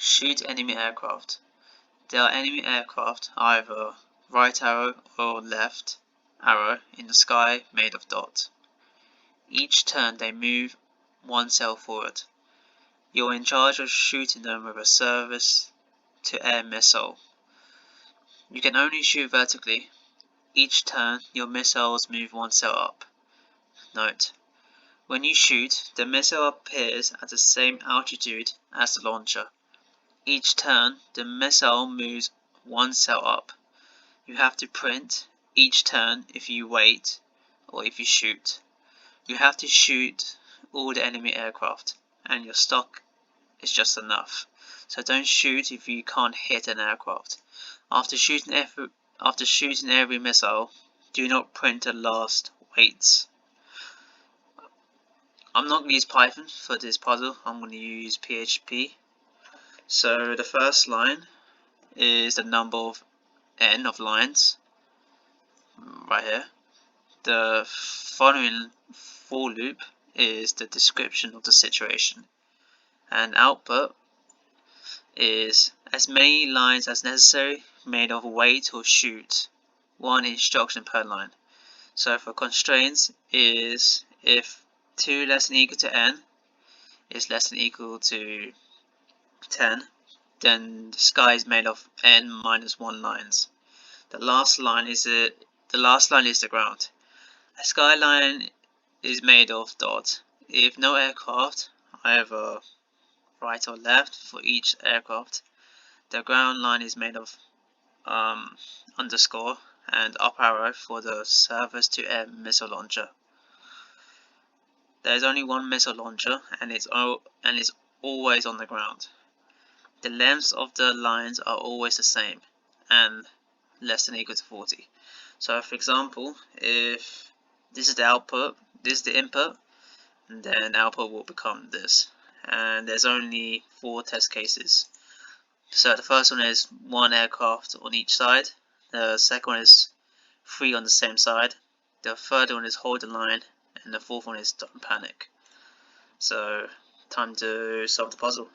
Shoot enemy aircraft. There are enemy aircraft, either right arrow or left arrow in the sky made of dots. Each turn they move one cell forward. You're in charge of shooting them with a surface-to-air missile. You can only shoot vertically. Each turn your missiles move one cell up. Note: when you shoot, the missile appears at the same altitude as the launcher. Each turn, the missile moves one cell up. You have to print each turn if you wait or if you shoot. You have to shoot all the enemy aircraft, and your stock is just enough. So don't shoot if you can't hit an aircraft. After shooting every missile, do not print the last waits. I'm not going to use Python for this puzzle, I'm going to use PHP. So the first line is the number of n of lines, right here. The following for loop is the description of the situation. And output is as many lines as necessary made of wait or shoot, one instruction per line. So for constraints is if 2 less than equal to n is less than equal to 10, then the sky is made of n minus 1 lines. The last line is the ground. A skyline is made of dots. If no aircraft, either right or left for each aircraft, the ground line is made of underscore and up arrow for the surface-to-air missile launcher. There is only one missile launcher, and it's always on the ground. The lengths of the lines are always the same and less than equal to 40. So for example, if this is the output, this is the input, and then output will become this. And there's only 4 test cases. So the first one is 1 aircraft on each side. The second one is 3 on the same side. The third one is hold the line, and the fourth one is don't panic. So time to solve the puzzle.